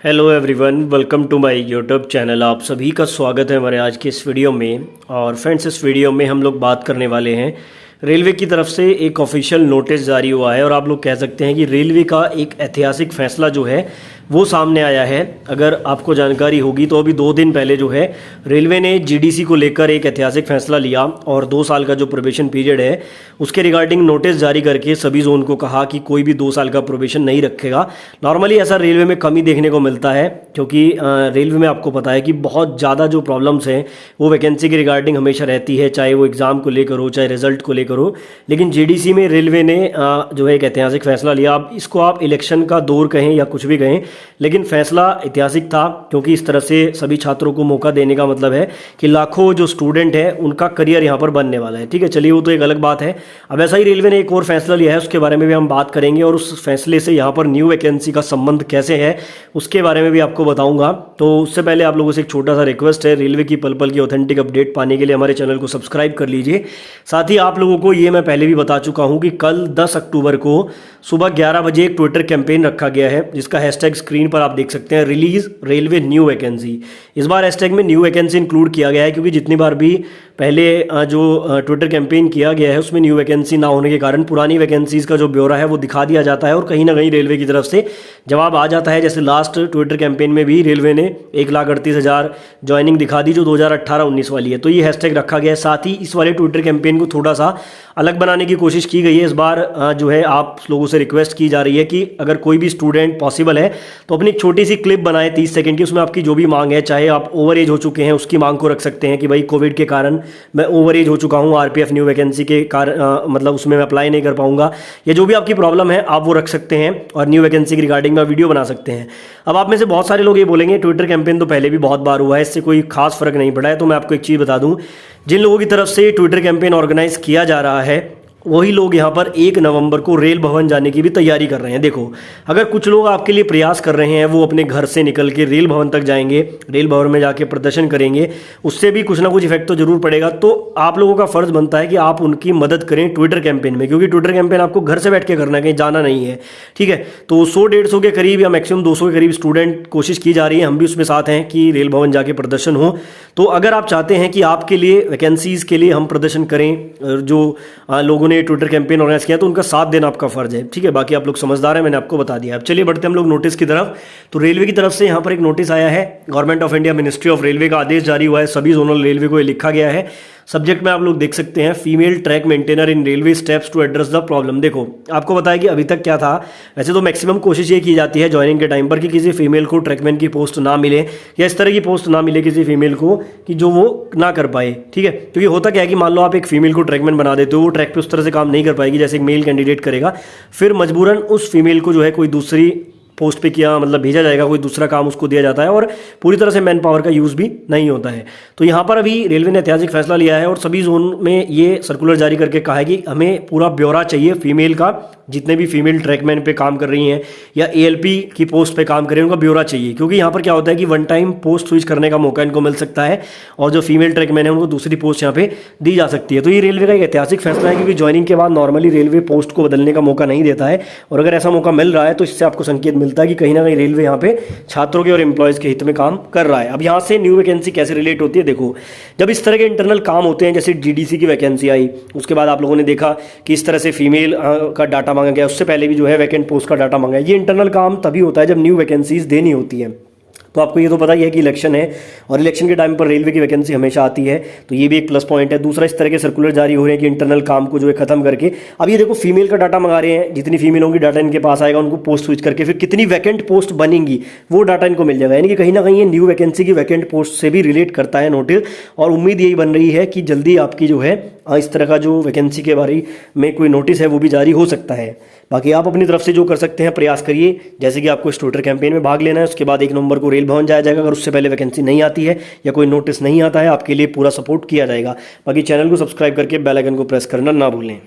Hello everyone, welcome to my YouTube channel. आप सभी का स्वागत है हमारे आज के इस वीडियो में। और फ्रेंड्स, इस वीडियो में हम लोग बात करने वाले हैं रेलवे की तरफ से एक ऑफिशियल नोटिस जारी हुआ है और आप लोग कह सकते हैं कि रेलवे का एक ऐतिहासिक फैसला जो है वो सामने आया है। अगर आपको जानकारी होगी तो अभी 2 दिन पहले जो है रेलवे ने जीडीसी को लेकर एक ऐतिहासिक फैसला लिया और 2 साल का जो प्रोबेशन पीरियड है उसके रिगार्डिंग नोटिस जारी करके सभी जोन को कहा कि कोई भी 2 साल का प्रोबेशन नहीं रखेगा। नॉर्मली ऐसा रेलवे में कम ही देखने को मिलता है क्योंकि रेलवे में आपको पता है कि बहुत ज़्यादा जो प्रॉब्लम्स हैं वो वैकेंसी के रिगार्डिंग हमेशा रहती है, चाहे वो एग्ज़ाम को लेकर हो चाहे रिजल्ट को लेकर हो। लेकिन जीडीसी में रेलवे ने जो है एक ऐतिहासिक फैसला लिया। अब इसको आप इलेक्शन का दौर कहें या कुछ भी कहें, लेकिन फैसला ऐतिहासिक था क्योंकि इस तरह से सभी छात्रों को मौका देने का मतलब है कि लाखों जो स्टूडेंट है उनका करियर यहाँ पर बनने वाला है। ठीक है, चलिए वो तो एक अलग बात है। अब ऐसा ही रेलवे ने एक और फैसला लिया है, उसके बारे में भी हम बात करेंगे और उस फैसले से यहाँ पर न्यू वैकेंसी का संबंध कैसे है उसके बारे में भी आपको बताऊंगा। तो उससे पहले आप लोगों से एक छोटा सा रिक्वेस्ट है, रेलवे की पल पल की ऑथेंटिक अपडेट पाने के लिए हमारे चैनल को सब्सक्राइब कर लीजिए। साथ ही आप लोगों को ये मैं पहले भी बता चुका हूँ कि कल 10 अक्टूबर को सुबह 11 बजे एक ट्विटर कैंपेन रखा गया है जिसका हैशटैग स्क्रीन पर आप देख सकते हैं, रिलीज रेलवे न्यू वैकेंसी। इस बार हैशटैग में न्यू वैकेंसी इंक्लूड किया गया है क्योंकि जितनी बार भी पहले जो ट्विटर कैंपेन किया गया है उसमें न्यू वैकेंसी ना होने के कारण पुरानी वैकेंसीज का जो ब्यौरा है वो दिखा दिया जाता है और कहीं ना कहीं रेलवे की तरफ से जवाब आ जाता है। जैसे लास्ट ट्विटर कैंपेन में भी रेलवे ने 1,38,000 ज्वाइनिंग दिखा दी जो 2018-19 वाली है। तो ये हैशटैग रखा गया है। साथ ही इस वाले ट्विटर कैंपेन को थोड़ा सा अलग बनाने की कोशिश की गई है। इस बार जो है आप लोगों से रिक्वेस्ट की जा रही है कि अगर कोई भी स्टूडेंट पॉसिबल है तो अपनी एक छोटी सी क्लिप बनाए 30 सेकंड की, उसमें आपकी जो भी मांग है, चाहे आप ओवर एज हो चुके हैं उसकी मांग को रख सकते हैं कि भाई कोविड के कारण मैं ओवर एज हो चुका हूं, आरपीएफ न्यू वैकेंसी के कारण मतलब उसमें मैं अप्लाई नहीं कर पाऊंगा, या जो भी आपकी प्रॉब्लम है आप वो रख सकते हैं और न्यू वैकेंसी के रिगार्डिंग में वीडियो बना सकते हैं। अब आप में से बहुत सारे लोग ये बोलेंगे ट्विटर कैंपेन तो पहले भी बहुत बार हुआ है, इससे कोई खास फर्क नहीं पड़ा है। तो मैं आपको एक चीज़ बता दूं, जिन लोगों की तरफ से ट्विटर कैंपेन ऑर्गेनाइज किया जा रहा है वही लोग यहाँ पर 1 नवंबर को रेल भवन जाने की भी तैयारी कर रहे हैं। देखो, अगर कुछ लोग आपके लिए प्रयास कर रहे हैं, वो अपने घर से निकल के रेल भवन तक जाएंगे, रेल भवन में जाके प्रदर्शन करेंगे, उससे भी कुछ ना कुछ इफेक्ट तो जरूर पड़ेगा। तो आप लोगों का फर्ज बनता है कि आप उनकी मदद करें ट्विटर कैंपेन में, क्योंकि ट्विटर कैंपेन आपको घर से बैठ के करना है, कहीं जाना नहीं है। ठीक है, तो 100-150 के करीब या मैक्सिमम 200 के करीब स्टूडेंट कोशिश की जा रही है, हम भी उसमें साथ हैं कि रेल भवन जाके प्रदर्शन हो। तो अगर आप चाहते हैं कि आपके लिए वैकेंसीज के लिए हम प्रदर्शन करें, जो लोगों ने ट्विटर कैंपेन ऑर्गेनाइज किया, तो उनका साथ देना आपका फर्ज है। ठीक है, बाकी आप लोग समझदार हैं, मैंने आपको बता दिया। अब चलिए बढ़ते हम लोग नोटिस की तरफ। तो रेलवे की तरफ से यहाँ पर एक नोटिस आया है, government of India ministry of railway का आदेश जारी हुआ है, सभी जोनल रेलवे को ये लिखा गया है। सब्जेक्ट में आप लोग देख सकते हैं, female track maintainer in railway steps to address the problem. देखो, आपको बताया कि अभी तक क्या था, वैसे तो मैक्सिमम कोशिश ये की जाती है ज्वाइनिंग के टाइम पर कि किसी फीमेल को ट्रैकमैन की पोस्ट ना मिले या इस तरह की पोस्ट ना मिले किसी फीमेल को कि जो वो ना कर पाए। ठीक है, क्योंकि होता क्या है कि मान लो आप एक फीमेल को ट्रैकमैन बना देते हो, वो ट्रैक पे उस तरह से काम नहीं कर पाएगी जैसे एक मेल कैंडिडेट करेगा, फिर मजबूरन उस फीमेल को जो है कोई दूसरी पोस्ट पे किया मतलब भेजा जाएगा, कोई दूसरा काम उसको दिया जाता है और पूरी तरह से मैन पावर का यूज़ भी नहीं होता है। तो यहाँ पर अभी रेलवे ने ऐतिहासिक फैसला लिया है और सभी जोन में ये सर्कुलर जारी करके कहा है कि हमें पूरा ब्यौरा चाहिए फीमेल का, जितने भी फीमेल ट्रैकमैन पे काम कर रही हैं या एएलपी की पोस्ट पे काम कर रही हैं उनका ब्यौरा चाहिए। क्योंकि यहाँ पर क्या होता है कि वन टाइम पोस्ट स्विच करने का मौका इनको मिल सकता है और जो फीमेल ट्रैकमैन है उनको दूसरी पोस्ट यहाँ पे दी जा सकती है। तो ये रेलवे का एक ऐतिहासिक फैसला है क्योंकि ज्वाइनिंग के बाद नॉर्मली रेलवे पोस्ट को बदलने का मौका नहीं देता है, और अगर ऐसा मौका मिल रहा है तो इससे आपको संकेत मिलता है कि कहीं ना कहीं रेलवे यहाँ पे छात्रों के और एम्प्लॉयज़ के हित में काम कर रहा है। अब यहाँ से न्यू वैकेंसी कैसे रिलेट होती है, देखो, जब इस तरह के इंटरनल काम होते हैं, जैसे जीडीसी की वैकेंसी आई, उसके बाद आप लोगों ने देखा कि इस तरह से फीमेल का डाटा मांगा गया, उससे पहले भी जो है वैकेंट पोस्ट का डाटा मांगा है। ये इंटरनल काम तभी होता है जब न्यू वैकेंसीज देनी होती है। तो आपको ये तो पता ही है कि इलेक्शन है और इलेक्शन के टाइम पर रेलवे की वैकेंसी हमेशा आती है, तो ये भी एक प्लस पॉइंट है। दूसरा, इस तरह के सर्कुलर जारी हो रहे हैं कि इंटरनल काम को जो है खत्म करके, अब ये देखो फीमेल का डाटा मंगा रहे हैं, जितनी फीमेल होंगी डाटा इनके पास आएगा, उनको पोस्ट स्विच करके फिर कितनी वैकेंट पोस्ट बनेंगी वो डाटा इनको मिल जाएगा। यानी कि कहीं ना कहीं ये न्यू वैकेंसी की वैकेंट पोस्ट से भी रिलेट करता है नोटिस, और उम्मीद यही बन रही है कि जल्दी आपकी जो है इस तरह का जो वैकेंसी के बारे में कोई नोटिस है वो भी जारी हो सकता है। बाकी आप अपनी तरफ से जो कर सकते हैं प्रयास करिए, जैसे कि आपको इस ट्विटर कैंपेन में भाग लेना है, उसके बाद 1 नवंबर को रेल भवन जाया जाएगा। अगर उससे पहले वैकेंसी नहीं आती है या कोई नोटिस नहीं आता है, आपके लिए पूरा सपोर्ट किया जाएगा। बाकी चैनल को सब्सक्राइब करके बेल आइकन को प्रेस करना ना भूलें।